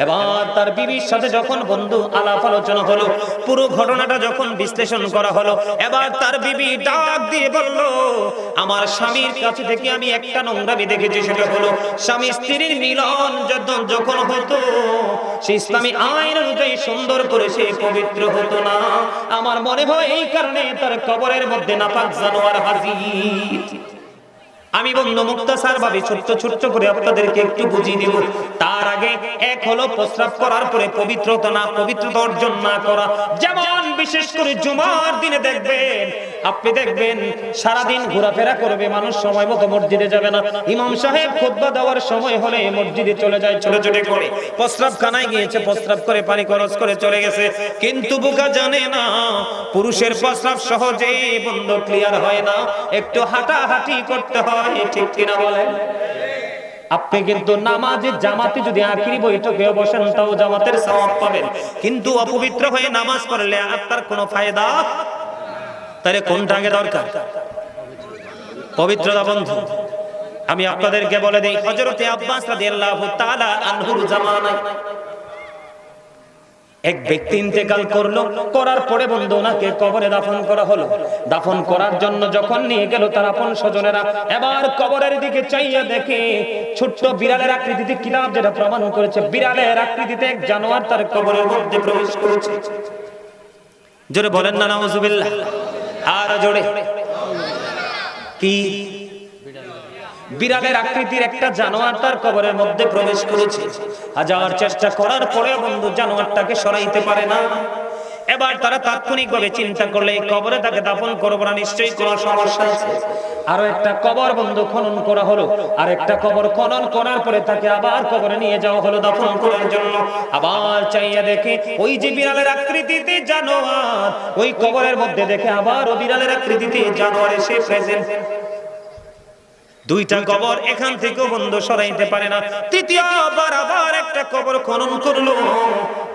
এবার তার বিবির সাথে যখন বন্ধু আলাপ আলোচনা হলো, পুরো ঘটনাটা যখন বিশ্লেষণ করা হলো, এবার তার বিবি ডাক দিয়ে বলল, আমার স্বামীর কাছে থেকে আমি একটা নোংরামি দেখেছি, সেটা হলো স্বামী স্ত্রীর মিলন যখন হতো সে ইসলামী আইন অনুযায়ী সুন্দর করে সে পবিত্র হতো না। আমার মনে হয় এই কারণে তার কবরের মধ্যে নাপাক জানোয়ার হাজির। আমি বন্ধু মুক্তাসার ভাবে ছোট্ট ছোট্ট করে আপনাদেরকে একটু বুঝিয়ে দিব। তার আগে এক হলো প্রস্রাব করার পরে পবিত্রতা অর্জন না করা। যেমন বিশেষ করে জুমার দিনে আপনি দেখবেন সারাদিন ঘোরাফেরা করবে মানুষ, সময় মতো মসজিদে যাবে না। ইমাম সাহেব খুতবা দেওয়ার সময় হলে মসজিদে চলে যায়, ছোট ছোট করে প্রস্রাব খানায় গিয়েছে, প্রস্রাব করে পানি খরচ করে চলে গেছে। কিন্তু বোকা জানে না পুরুষের প্রস্রাব সহজে বন্ধ ক্লিয়ার হয় না, একটু হাঁটাহাঁটি করতে হয়, ঠিক কিনা বলেন? আপনি কিন্তু নামাজে জামাতে যদি আখিরি বৈঠকে বসেন তাও জামাতের সওয়াব পাবেন, কিন্তু অপবিত্র হয়ে নামাজ পড়লে আপনার কোনো ফায়দা। তাহলে কোনটা আগে দরকার? পবিত্রতা। বন্ধু আমি আপনাদেরকে বলে দেই, হযরতে আব্বাস রাদিয়াল্লাহু তাআলা আনহুর জামানায় এক ব্যক্তি ইন্তেকাল করলো, করার পরে বন্ধু ওনাকে কবরে দাফন করা হলো। দাফন করার জন্য যখন নিয়ে গেল তার আপন স্বজনেরা, এবার কবরের দিকে চাইয়া দেখে ছোট্ট বিড়ালের আকৃতিতে, কিতাব যেটা প্রমাণ করেছে বিড়ালের আকৃতিতে এক জানোয়ার তার কবরের মধ্যে প্রবেশ করেছে। জোরে বলেন না নাউজুবিল্লাহ। আর জোরে কি? বিড়ালের আকৃতির একটা জানোয়ার তার কবরের মধ্যে প্রবেশ করেছে। হাজার চেষ্টা করার পরে বন্ধু জানোয়ারটাকে সরাইতে পারে না। এবার তারা তাৎক্ষণিকভাবে চিন্তা করলে এই কবরে তাকে দাফন করবো না, নিশ্চয়ই কোনো সমস্যা আছে। আরো একটা কবর বন্ধু খনন করা হলো, আর একটা কবর খনন করার পরে তাকে আবার কবরে নিয়ে যাওয়া হলো দাফন করার জন্য। আবার চাইয়া দেখে ওই যে বিড়ালের আকৃতিতে জানোয়ার, ওই কবরের মধ্যে দেখে আবার ও বিড়ালের আকৃতিতে জানোয়ার এসে প্রেজেন্ট। দুইটা কবর এখান থেকে বন্ধু সরাইতে পারে না। তৃতীয়বার আবার একটা কবর খনন করলো,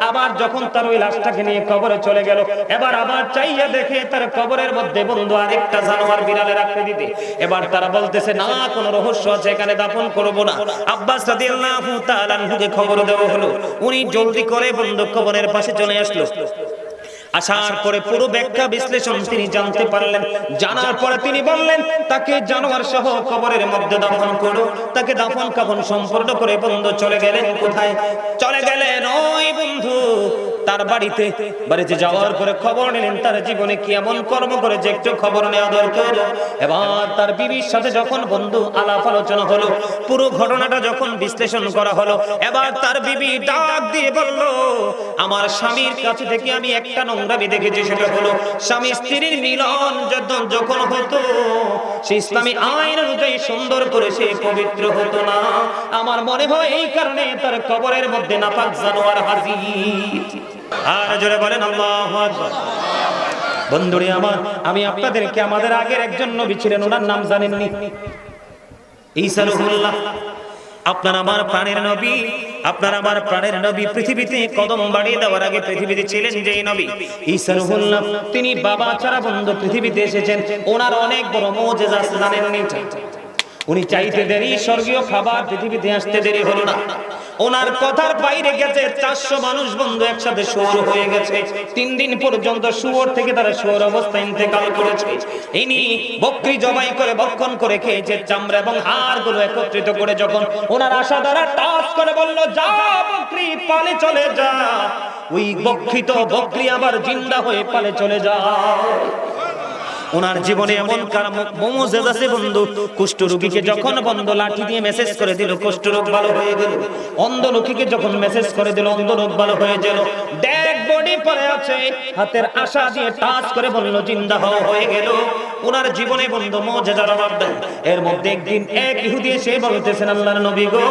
আবার যখন তার ওই লাশটাকে নিয়ে কবরে চলে গেল, এবার আবার চাইয়া দেখে তার কবরের মধ্যে বন্ধু আরেকটা জানোয়ার বিড়ালের আকৃতিতে। এবার তারা বলতেছে না, কোনো রহস্য আছে, এখানে দাফন করব না। আব্বাস রাদিয়াল্লাহু তাআলা আনহুকে খবর দেওয়া হলো, উনি জলদি করে বন্ধু কবরের পাশে চলে আসলো। আসার পরে পুরো ব্যাখ্যা বিশ্লেষণ তিনি জানতে পারলেন। জানার পরে তিনি বললেন, তাকে জানোয়ার সহ কবরের মধ্যে দাফন করো। তাকে দাফন কাফন সম্পূর্ণ করে বন্ধু চলে গেলেন। কোথায় চলে গেলেন? ওই বন্ধু তার বাড়িতে। বাড়িতে যাওয়ার পরে খবর নিলেন তার জীবনে কি এমন কর্ম করেছে, একটু খবর নেওয়া দরকার। এবার তার বিবির সাথে যখন বন্ধু আলাপ আলোচনা হলো, পুরো ঘটনাটা যখন বিশ্লেষণ করা হলো, এবার তার বিবি ডাক দিয়ে বলল, আমার স্বামীর কাছে থেকে আমি একটা নোংরামি দেখেছি, সেটা হলো স্বামী স্ত্রীর মিলন যখন হতো সে ইসলামী আইন অনুযায়ী সুন্দর করে সে পবিত্র হতো না। আমার মনে হয় এই কারণে তার কবরের মধ্যে নাপাক জানোয়ার হাজির। আর জোরে বলেন আল্লাহু আকবার। বন্ধুরে আমার, আমি আপনাদেরকে আমাদের আগের একজন নবী ছিলেন, ওনার নাম জানেননি? ঈসা রূহুল্লাহ। আপনার আমার প্রাণের নবী, আপনার আমার প্রাণের নবী পৃথিবীতে কদম বাড়িয়ে দেওয়ার আগে পৃথিবীতে ছিলেন যে নবী ঈসা রূহুল্লাহ, তিনি বাবা ছাড়া বন্ধু পৃথিবীতে এসেছেন। ওনার অনেক বড় মুজিজা আছে, জানেননি? উনি চাইতে দেরি স্বর্গীয় খাবার পৃথিবীতে আসতে দেরি হলো না। ওনার কথার বাইরে গেছে 400 মানুষ বন্ধু একসাথে শুয়োর হয়ে গেছে। 3 দিন পর্যন্ত শুয়োর থেকে তারা শুয়োর অবস্থায় ইন্তেকাল করেছে। ইনি বকরি জবাই করে ভক্ষণ করে খেয়েছে, চামড়া এবং হাড়গুলো একত্রিত করে যখন ওনার আশা দ্বারা টাচ করে বলল, যা বকরি পালে চলে যা, ওই বক্ষিত বকরি আবার জিন্দা হয়ে পালে চলে যায়। ওনার জীবনে এমন মুজিজা আছে বন্ধু, কুষ্ঠ রোগীকে যখন বন্ধু লাঠি দিয়ে মেসেজ করে দিল কুষ্ঠ রোগ ভালো হয়ে গেল। অন্ধ লোককে যখন মেসেজ করে দিল অন্ধ রোগ ভালো হয়ে গেল। ডেড বডি পড়ে আছে, হাতের আশা দিয়ে টাচ করে বলল জিন্দা হয়ে গেল। ওনার জীবনে বন্ধু মুজিজার অভাব দেন। এর মধ্যে একদিন এক ইহুদি এসে বলতেছেন, আল্লাহর নবী গো,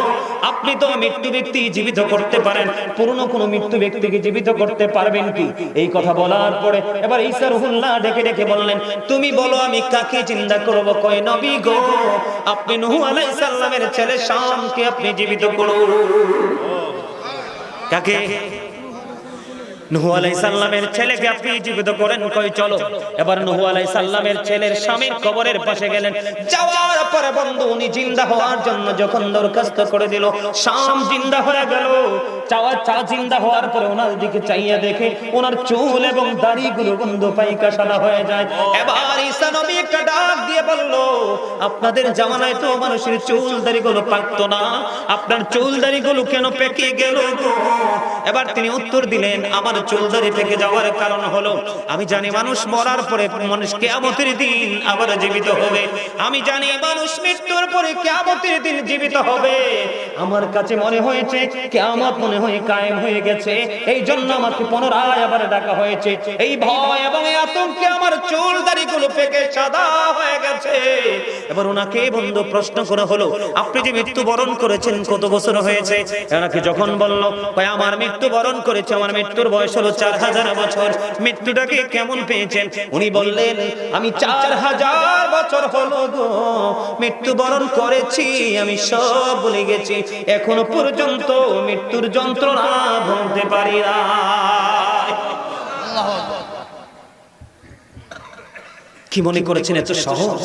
আপনি তো মৃত্যু ব্যক্তি জীবিত করতে পারেন, পুরনো কোন মৃত্যু ব্যক্তিকে জীবিত করতে পারবেন কি? এই কথা বলার পরে এবার ঈসা রূহুল্লাহ ডেকে ডেকে বললেন, তুমি বলো আমি কাকে জিন্দা করব? কয় নবী গো, আপনি নূহ আলাইহিস সালামের ছেলে শামকে আপনি জীবিত করুন। কাকে? নূহ আলাইহিস সালামের ছেলেকে আপনি জীবিত করেন, কই চলো। এবার নূহ আলাইহিস সালামের ছেলের স্বামীর কবরের পাশে গেলেন। যাওয়ার পরে বন্ধু উনি জিন্দা হওয়ার জন্য যখন দরখাস্ত করে দিল, শাম জিন্দা হয়ে গেল। জিন্দা হওয়ার পরে ওনার দিকে চাইয়া দেখে ওনার চুল এবং দাড়িগুলো বন্ধু পাইকা সাদা হয়ে যায়। এবার ঈসা নবী একটা ডাক দিয়ে বলল, আপনাদের জামানায় তো মানুষের চুল দাড়িগুলো পাকতো না, আপনার চুল দাড়িগুলো কেন পেকে গেল গো? এবার তিনি উত্তর দিলেন, আমার চুল দাড়ি পেকে যাওয়ার কারণ হলো আমি জানি মানুষ মরার পরে মানুষ কিয়ামতের দিন আবার জীবিত হবে। আমি জানি মানুষ মৃত্যুর পরে কিয়ামতের দিন জীবিত হবে। আমার কাছে মনে হয়েছে কিয়ামত মনে হয় কায়েম হয়ে গেছে, এই জন্য আমাকে পুনরায় আবার ডাকা হয়েছে। এই ভয় এবং এই আতঙ্কে আমার চুল দাড়িগুলো পেকে সাদা হয়ে গেছে। এবার ওনাকে বন্ধু প্রশ্ন করা হলো, আপনি যে মৃত্যুবরণ করেছেন কত বছর হয়েছে? ওনাকে যখন বলল আমার মৃত্যুবরণ করেছে, আমার মৃত্যুর বয়স হলো 4000 বছর। মৃত্যুটাকে কেমন পেয়েছেন? উনি বললেন, আমি 4000 বছর হলো গো মৃত্যুবরণ করেছি, আমি সব ভুলে গেছি, এখনো পর্যন্ত মৃত্যুর যন্ত্রণা ভুলতে পারি না। কি মনে করেছেন এত সহজ?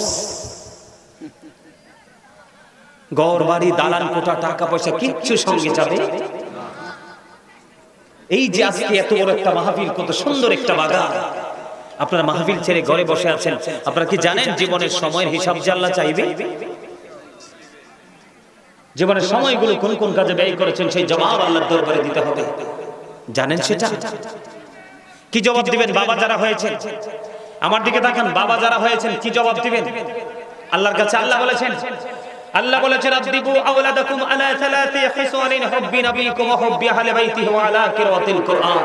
ঘর বাড়ি দালান কোঠা টাকা পয়সা কিচ্ছু সঙ্গে যাবে? এই যে আজকে এত বড় একটা মাহফিল, কত সুন্দর একটা বাগান, আপনারা মাহফিল ছেড়ে ঘরে বসে আছেন। আপনারা কি জানেন জীবনের সময়ের হিসাব যে আল্লাহ চাইবে? জীবনের সময়গুলো কোন কোন কাজে ব্যয় করেছেন সেই জবাব আল্লাহর দরবারে দিতে হবে। জানেন সেটা? কি জবাব দিবেন? বাবা যারা হয়েছেন, আমার দিকে তাকান, বাবা যারা হয়েছেন কি জবাব দিবেন আল্লাহর কাছে? আল্লাহ বলেছেন আদিবু আওলাদাকুম আলা সালাতি খিসালিন হুব্বি নবিকুম ওয়া হুব্বি আহলি বাইতিহি ওয়া আলা কিরাতিল কুরআন।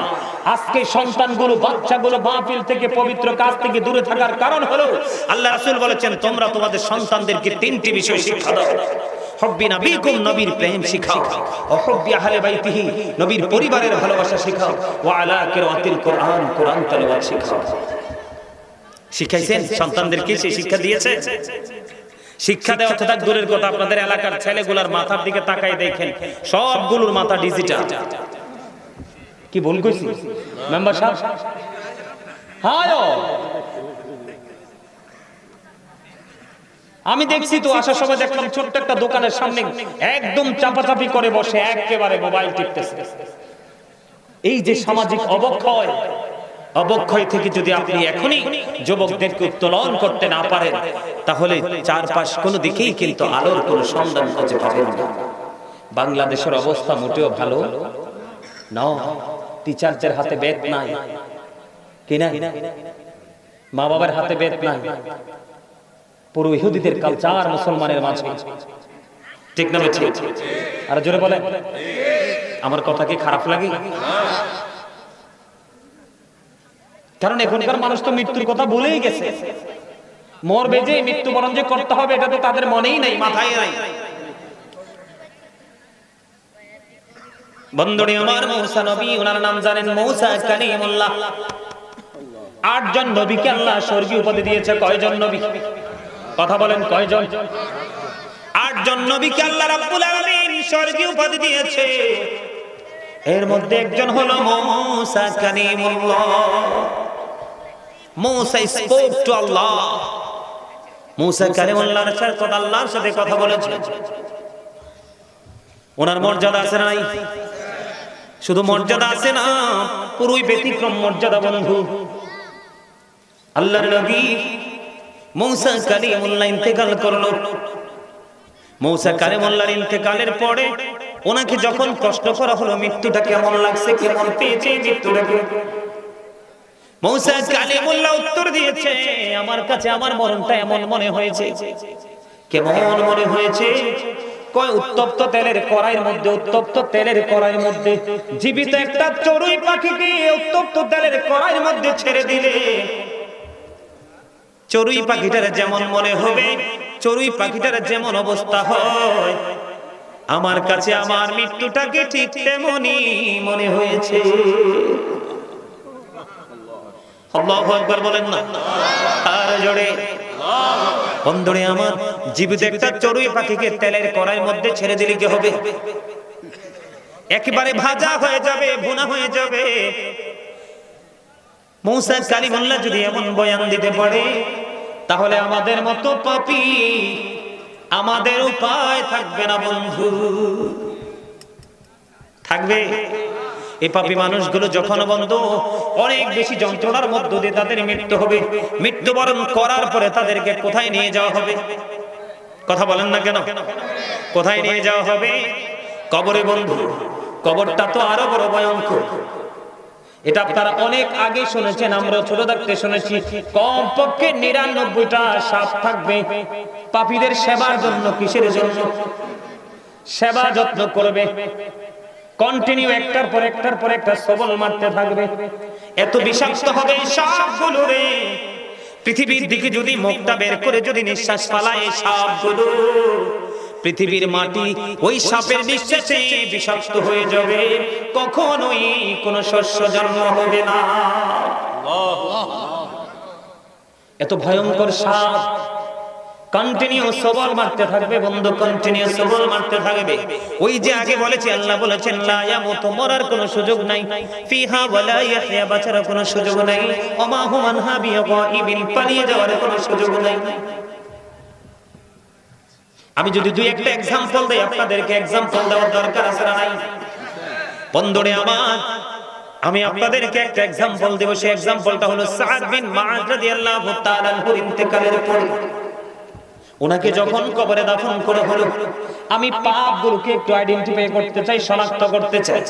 আজকে সন্তানগুলো, বাচ্চাগুলো মাহফিল থেকে, পবিত্র কাজ থেকে দূরে থাকার কারণ হলো আল্লাহ রাসূল বলেছেন তোমরা তোমাদের সন্তানদেরকে তিনটি বিষয় শিক্ষা দাও। হুব্বি নবিকুম, নবীর প্রেম শিখাও, ওয়া হুব্বি আহলি বাইতিহি, নবীর পরিবারের ভালোবাসা শিখাও, ওয়া আলা কিরাতিল কুরআন, কোরআন তেলাওয়াত শিখাও। শিখাইছেন সন্তানদেরকে? সেই শিক্ষা দিয়েছে? শিক্ষা দেওয়া তো দূরের কথা, আপনাদের এলাকার ছেলেগুলোর মাথার দিকে তাকাই দেখেন, সবগুলোর মাথা ডিজিটাল। কি ভুল কইছি মেম্বার সাহেব? হ্যাঁ, আমি দেখছি তো, আসার সময় দেখলাম ছোট্ট একটা দোকানের সামনে একদম চাপাচাপি করে বসে একেবারে মোবাইল টিপতেছে। এই যে সামাজিক অবক্ষয় থেকে যদি আপনি এখনই যুবকদেরকে উত্তোলন করতে না পারেন, তাহলে চারপাশ কোনো দিকেই কিন্তু আলোর কোনো সন্ধান খুঁজে পাবেন না। বাংলাদেশের অবস্থা মোটেও ভালো নয়। টিচারদের হাতে বেত নাই, কিনা মা বাবার হাতে বেত নাই, পুরো ইহুদিদের কালচার মুসলমানের মাঝে। ঠিক না? আর জোরে বলে, আমার কথা কি খারাপ লাগে? কারণ এখনকার মানুষ তো মৃত্যুর কথা ভুলেই গেছে। মরবে যে, মৃত্যুবরণ যে করতে হবে, এটা তো তাদের মনেই নাই, মাথায় নাই। বন্ধুরে আমার, মূসা নবী, ওনার নাম জানেন মূসা কালিমুল্লাহ। 8 জন নবীকে আল্লাহ স্বর্গীয় উপাধি দিয়েছে। কয়জন নবী? কথা বলেন, কয়জন? 8 জন নবীকে আল্লাহ রাব্বুল আলামিন স্বর্গীয় উপাধি দিয়েছে। এর মধ্যে একজন হলো মূসা কালিমুল্লাহ। মূসা স্পোক টু আল্লাহ। মূসা কালিমুল্লাহর সাথে আল্লাহর সাথে কথা বলেছেন। ওনার মর্যাদা আছে না নাই? শুধু মর্যাদা আছে না, পুরোই ব্যতিক্রম মর্যাদা বন্ধু। আল্লাহর নবী মূসা কালিমুল্লাহ ইন্তেকাল করলো। মূসা কালিমুল্লাহর ইন্তেকালের পরে ওনাকে যখন প্রশ্ন করা হলো মৃত্যুটা কেমন লাগছে, কেমন পেয়েছে মৃত্যুটাকে, মূসা কালিমুল্লাহ উত্তর দিয়েছে, আমার কাছে আমার মরণটা এমন মনে হয়েছে। কেমন মনে হয়েছে? কয় উত্তপ্ত তেলের কড়াইয়ের মধ্যে, উত্তপ্ত তেলের কড়াইয়ের মধ্যে জীবিত একটা চড়ুই পাখিকে উত্তপ্ত তেলের কড়াইয়ের মধ্যে ছেড়ে দিলে চড়ুই পাখিটার যেমন মনে হবে, চড়ুই পাখিটার যেমন অবস্থা হয়, আমার কাছে আমার মৃত্যুটাকে ঠিক তেমনই মনে হয়েছে। আল্লাহু আকবার বলেন না আর জোরে। বন্ধুরে আমার, জীবিত একটা চড়ুই পাখিকে তেলের কড়াইয়ের মধ্যে ছেড়ে দিলে কি হবে? একেবারে ভাজা হয়ে যাবে, ভুনা হয়ে যাবে। মুসা কালিমুল্লাহ যদি এমন বয়ান দিতে পারে, তাহলে আমাদের মতো পাপী আমাদের উপায় থাকবে না বন্ধু। থাকবে? এই পাপী মানুষগুলো যখন বন্ধু অনেক বেশি যন্ত্রণার মধ্য দিয়ে তাদের মৃত্যু হবে, মৃত্যুবরণ করার পরে তাদেরকে কোথায় নিয়ে যাওয়া হবে? কথা বলেন না কেন? কোথায় নিয়ে যাওয়া হবে? কবরে বন্ধু। কবরটা তো আরো বড় ভয়ঙ্কর। এটা আপনারা অনেক আগে শুনেছেন, আমরা ছোট থাকতে শুনেছি। কমপক্ষে ৯৯টা সাপ থাকবে পাপীদের সেবার জন্য। কিসের জন্য? সেবা যত্ন করবে, কন্টিনিউ একটার পর একটা সবল মারতে থাকবে। এত বিষাক্ত হবে সাপগুলো রে, পৃথিবীর দিকে যদি মুখটা বের করে যদি নিঃশ্বাস ফালায় সাপগুলো, পৃথিবীর মাটি ওই সাপের নিঃশ্বাসে বিষাক্ত হয়ে যাবে, কখনোই কোনো শস্য জন্ম হবে না। এত ভয়ঙ্কর সাপ কন্টিনিউ সবল মারতে থাকবে বন্ধু, কন্টিনিউ সবল মারতে থাকবে। ওই যে আগে বলেছি, আল্লাহ বলেছেন লা ইয়ামুতু, মরার কোনো সুযোগ নাই, ফিহা ওয়ালা ইয়াহইয়া, বাঁচার কোনো সুযোগ নাই, ওমা হুম আনহা বিগাইবিন, পালিয়ে যাওয়ার কোনো সুযোগ নাই। আমি যদি দুই একটা एग्जांपल দেই, আপনাদেরকে एग्जांपल দেওয়ার দরকার আছে না নাই? বন্ধুরে আমার, আমি আপনাদেরকে একটা एग्जांपल দেব। সেই एग्जांपलটা হলো সাদ বিন মুআয রাদিয়াল্লাহু তাআলা আনহুর ইন্তেকালের পরে ওনাকে যখন কবরে দাফন করা হলো, আমি পাপগুলোকে একটু আইডেন্টিফাই করতে চাই, শনাক্ত করতে চাই।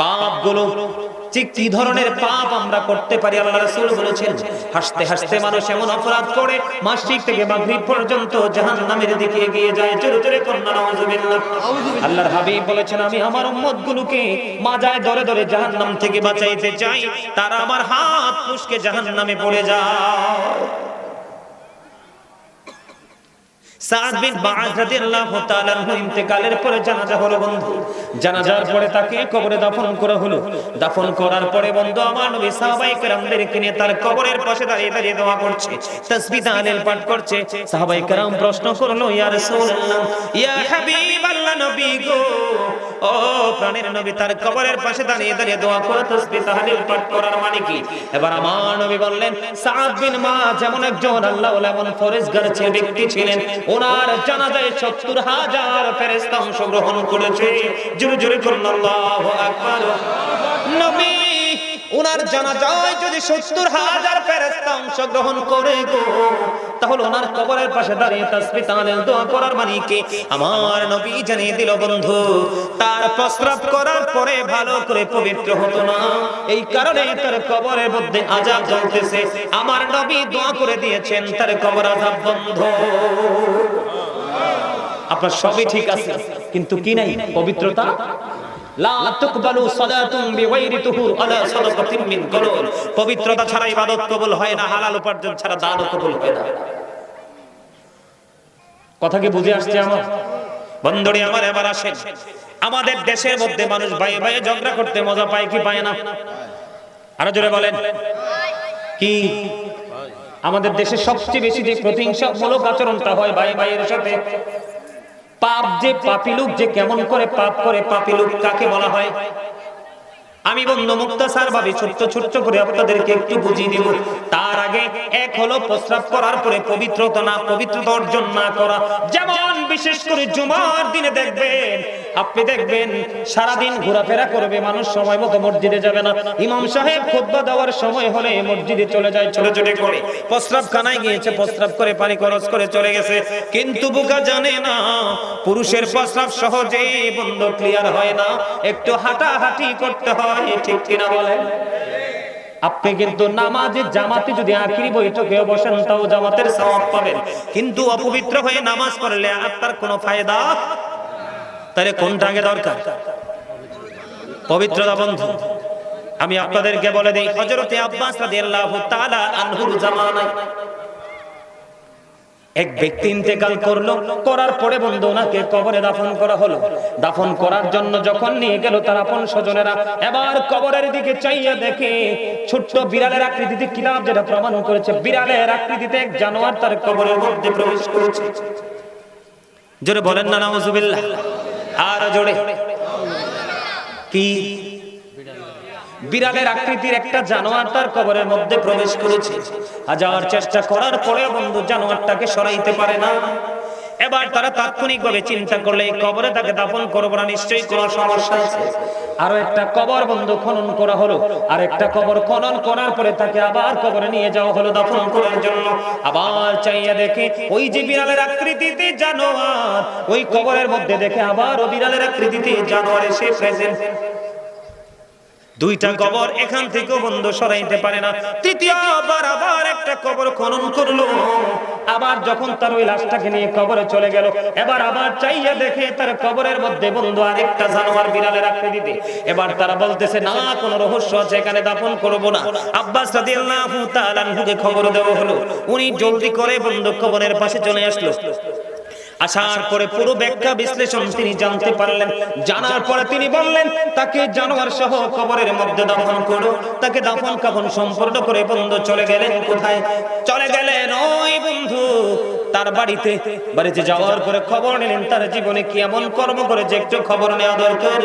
পাপগুলো ঠিক কি ধরনের পাপ আমরা করতে পারি। আল্লাহ রাসূল বলেছেন, হাসতে হাসতে মানুষ এমন অপরাধ করে মাসরিক থেকে মাগরিব পর্যন্ত জাহান্নামের দিকে এগিয়ে যায়। জোরে জোরে কন্না নাউযুবিল্লাহ। আল্লাহর হাবিব বলেছেন, আমি আমার উম্মতগুলোকে মাজায় ধরে ধরে জাহান্নাম থেকে বাঁচাইতে চাই, তারা আমার হাত মুশকে জাহান্নামে পড়ে যায়। সাদ বিন মুআয রাদিয়াল্লাহু তাআলা আনহু ইন্তেকালের পরে জানাজা হলো বন্ধু। জানাজার পরে তাকে কবরে দাফন করা হলো। দাফন করার পরে বন্ধু আমার নবী সাহাবায়ে কেরামদেরকে নিয়ে তার কবরের পাশে দাঁড়িয়ে দাঁড়িয়ে দোয়া করছে, তাসবিহ তাহলিল পাঠ করছে। সাহাবায়ে কেরাম প্রশ্ন করলো, ইয়া রাসূলুল্লাহ, ইয়া হাবিবাল্লাহ, নবী গো, ও প্রাণের নবী, তার কবরের পাশে দাঁড়িয়ে দাঁড়িয়ে দোয়া করা, তাসবিহ তাহলিল পাঠ করার মানে কি? এবার আমার নবী বললেন, সাদ বিন মুআয যেমন একজন আল্লাহ ওয়ালা, এমন ফরেজগার ব্যক্তি ছিলেন, ওনার জানাজায় ৭০,০০০ ফেরেশতা অংশগ্রহণ করেছে। জোরে জোরে করুন আল্লাহু আকবার। নবী ওনার জানাজায় যদি ৭০,০০০ ফেরেশতা অংশগ্রহণ করে গো, তাহলে ওনার কবরের পাশে দাঁড়িয়ে তাসবিহ তাহলিল দোয়া করার মানে কি? আমার নবী জানিয়ে দিল বন্ধু, তার প্রস্রাব করার পরে ভালো করে পবিত্র হতো না, এই কারণে তার কবরের মধ্যে আযাব জ্বলতেছে। আমার নবী দোয়া করে দিয়েছেন তার কবর আযাব বন্ধ। আপনার সবই ঠিক আছে, কিন্তু কি নাই? পবিত্রতা। লা তুকবালু সালাতুন বিগাইরি তুহুর আলা সাদাকাতিন মিন গালুল, পবিত্রতা ছাড়া ইবাদত কবুল হয় না, হালাল উপার্জন ছাড়া দানও কবুল হয় না। কথা কি বুঝে আসছে আমার বন্ধুরে আমার? এবার আসেন, আমাদের দেশের মধ্যে মানুষ ভাই ভাই ঝগড়া করতে মজা পায় কি পায় না? আরো জোরে বলেন। কি আমাদের দেশে সবচেয়ে বেশি যে প্রতিহিংসামূলক আচরণটা হয় ভাই ভাইয়ের সাথে, পাপ যে পাপী লোক যে কেমন করে পাপ করে, পাপী লোক কাকে বলা হয়? আমি বন্ধু মুক্তাসার ভাবে ছোট্ট ছোট্ট করে আপনাদেরকে একটু বুঝিয়ে দেব। তার আগে এক হলো প্রস্রাব করার পরে পবিত্রতা না, পবিত্রতা অর্জন না করা। যেমন বিশেষ করে জুমার দিনে দেখবেন, আপনি দেখবেন সারাদিন ঘোরাফেরা করবে মানুষ, সময় মতো মসজিদে যাবে না। ইমাম সাহেব খুতবা দেওয়ার সময় হলে মসজিদে চলে যায়, ছোট ছোট করে প্রস্রাব খানায় গিয়েছে, প্রস্রাব করে পানি খরচ করে চলে গেছে। কিন্তু বোকা জানে না, পুরুষের প্রস্রাব সহজে বন্ধ ক্লিয়ার হয় না, একটু হাঁটাহাঁটি করতে হয়। ঠিক কিনা বলেন? আপনি কিন্তু নামাজে জামাতে যদি আখিরি বৈঠকে বসেন, তাও জামাতের সওয়াব পাবেন, কিন্তু অপবিত্র হয়ে নামাজ পড়লে আর তার কোনো ফায়দা। তাহলে কোনটা আগে দরকার? পবিত্রতা বন্ধু। আমি আপনাদেরকে বলে দেই, হযরতে আব্বাস রাদিয়াল্লাহু তাআলা আনহুর জামানায় এক ব্যক্তি ইন্তেকাল করলো, করার পরে বন্ধু ওনাকে কবরে দাফন করা হলো। দাফন করার জন্য যখন নিয়ে গেল তার আপন স্বজনেরা, এবার কবরের দিকে চাইয়া দেখে ছোট্ট বিড়ালের আকৃতিতে, কিতাব যেটা প্রমাণ করেছে বিড়ালের আকৃতিতে এক জানোয়ার তার কবরের মধ্যে প্রবেশ করেছে। জোরে বলেন না নাউযুবিল্লাহ। আর জোরে। কি বিড়ালের আকৃতির একটা জানোয়ার তার কবরের মধ্যে প্রবেশ করেছে। হাজার চেষ্টা করার পরেও বন্ধু জানোয়ারটাকে সরাইতে পারে না। এবার তারা তাৎক্ষণিকভাবে চিন্তা করলে এই কবরে তাকে দাফন করবো না, নিশ্চয়ই কোনো সমস্যা আছে। আরো একটা কবর বন্ধু খনন করা হলো, আর একটা কবর খনন করার পরে তাকে আবার কবরে নিয়ে যাওয়া হলো দাফন করার জন্য। আবার চাইয়া দেখে ওই যে বিড়ালের আকৃতিতে জানোয়ার, ওই কবরের মধ্যে দেখে আবার ও বিড়ালের আকৃতিতে জানোয়ার এসে প্রেজেন্ট। দুইটা কবর এখান থেকে বন্ধু সরাইতে পারে না। তৃতীয়বার আবার একটা কবর খনন করলো। আবার যখন তার ওই লাশটাকে নিয়ে কবরে চলে গেল, এবার আবার চাইয়া দেখে তার কবরের মধ্যে বন্ধু আরেকটা জানোয়ার বিড়ালের আকৃতিতে। এবার তারা বলতেছে না, কোনো রহস্য আছে, এখানে দাফন করব না। আব্বাস রাদিয়াল্লাহু তাআলা আনহুকে খবর দেওয়া হলো। উনি জলদি করে বন্ধু কবরের পাশে চলে আসলো। আসার পরে পুরো ব্যাখ্যা বিশ্লেষণ তিনি জানতে পারলেন। জানার পরে তিনি বললেন, তাকে জানোয়ার সহ কবরের মধ্যে দাফন করো। তাকে দাফন কাফন সম্পূর্ণ করে বন্ধু চলে গেলেন কোথায়? চলে গেলেন ওই বন্ধু তার বাড়িতে। বাড়িতে যাওয়ার পরে খবর নিলেন তার জীবনে কি এমন কর্ম করেছে, একটু খবর নেওয়া দরকার।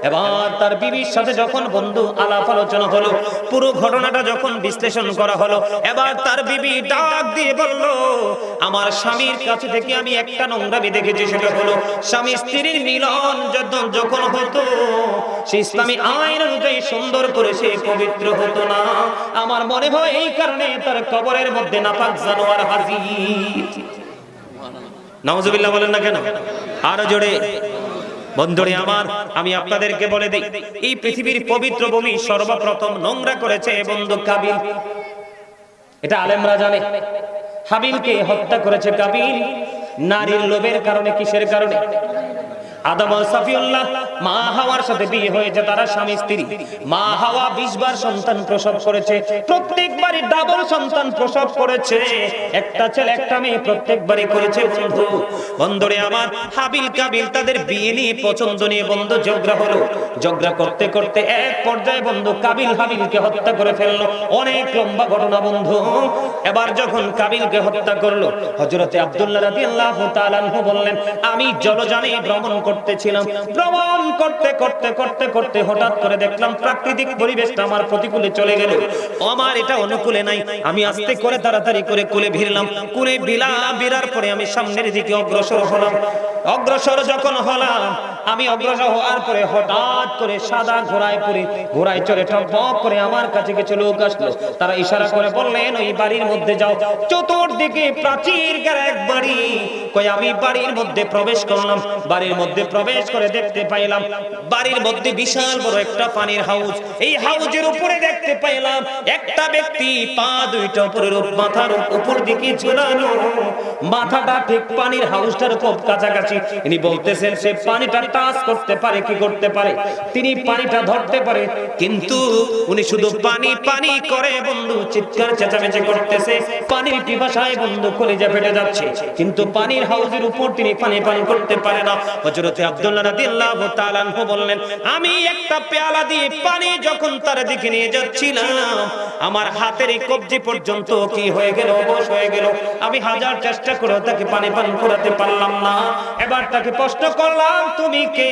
এবার তার বিবির সাথে যখন বন্ধু আলাপ আলোচনা হলো, পুরো ঘটনাটা যখন বিশ্লেষণ করা হলো, এবার তার বিবি ডাক দিয়ে বলল, আমার স্বামীর কাছে থেকে আমি একটা নোংরামি দেখেছি, সেটা হলো স্বামী স্ত্রীর মিলন যখন হতো সে ইসলামী আইন অনুযায়ী সুন্দর করে সে পবিত্র হতো না। আমার মনে হয় এই কারণে তার কবরের মধ্যে নাপাক জানোয়ার হাজির। নাউজুবিল্লাহ বলেন না কেন? আরো জোরে। বন্ধুরে আমার, আমি আপনাদেরকে বলে দেই, এই পৃথিবীর পবিত্র ভূমি সর্বপ্রথম নোংরা করেছে বন্ধু কাবিল। এটা আলেমরা জানে। হাবিলকে হত্যা করেছে কাবিল নারীর লোভের কারণে। কিসের কারণে? আদম ও সাফিউল্লাহ মা হাওয়ার সাথে বিয়ে হয়েছে, তারা স্বামী স্ত্রী। মা হাওয়া 20 বার সন্তান প্রসব করেছে, প্রত্যেকবারই ডাবল সন্তান প্রসব করেছে। একটা ছেলে একটা মেয়ে প্রত্যেকবারই করেছে বন্ধু। বন্ধুরে আমার, হাবিল কাবিল তাদের বিয়ে নিয়ে পছন্দ নিয়ে বন্ধু ঝগড়া হলো। ঝগড়া করতে করতে এক পর্যায়ে বন্ধু কাবিল হাবিলকে হত্যা করে ফেললো। অনেক লম্বা ঘটনা বন্ধু। এবার যখন কাবিলকে হত্যা করলো, হযরতে আব্দুল্লাহ রাদিয়াল্লাহু তাআলা আনহু বললেন, আমি জলযানে ভ্রমণ করতেছিলাম। ভ্রমণ করতে করতে করতে করতে হঠাৎ করে দেখলাম প্রাকৃতিক পরিবেশটা আমার প্রতিকূলে চলে গেল। আমার এটা অনুকূলে নাই। আমি আস্তে করে তাড়াতাড়ি করে কোলে ভিড়লাম। কোলে বিরার পরে আমি সামনের দিকে অগ্রসর হলাম। অগ্রসর যখন হলাম, আমি অগ্রসর হওয়ার পরে হঠাৎ করে সাদা ঘোড়ায় চড়ে টপক করে আমার কাছে কিছু লোক আসলো। তারা ইশারা করে বললেন, ওই বাড়ির মধ্যে যাও। চতুর্দিকে প্রাচীর ঘেরা এক বাড়ি। কই আমি বাড়ির মধ্যে প্রবেশ করলাম। বাড়ির মধ্যে প্রবেশ করে দেখতে পাইলাম বাড়ির মধ্যে বিশাল বড় একটা পানির হাউস। এই হাউজের উপরে দেখতে পাইলাম একটা ব্যক্তি পা দুইটা উপরের মাথার উপর দিকে ঝুলানো, মাথাটা ঠিক পানির হাউসটার খুব কাছাকাছি। ইনি বলতেছেন সে পানিটা টাচ করতে পারে, কি করতে পারে, তিনি পানিটা ধরতে পারে। কিন্তু উনি শুধু পানি পানি করে বন্ধু চিৎকার চেঁচামেচি করতেছে। পানির পিপাসায় বন্ধু কলিজা ফেটে যাচ্ছে, কিন্তু পানির হাউজের উপর তিনি পানি পান করতে পারে না। হযরতে আব্দুল্লাহ রাদিয়াল্লাহু তাআলা আনহু বললেন, আমি একটা পেয়ালা দিয়ে পানি যখন তার দিকে নিয়ে যাচ্ছিলাম, আমার হাতের এই কবজি পর্যন্ত কি হয়ে গেল, অবশ হয়ে গেল। আমি হাজার চেষ্টা করে তাকে পানি পান করাতে পারলাম না। এবার তাকে প্রশ্ন করলাম, তুমি কে?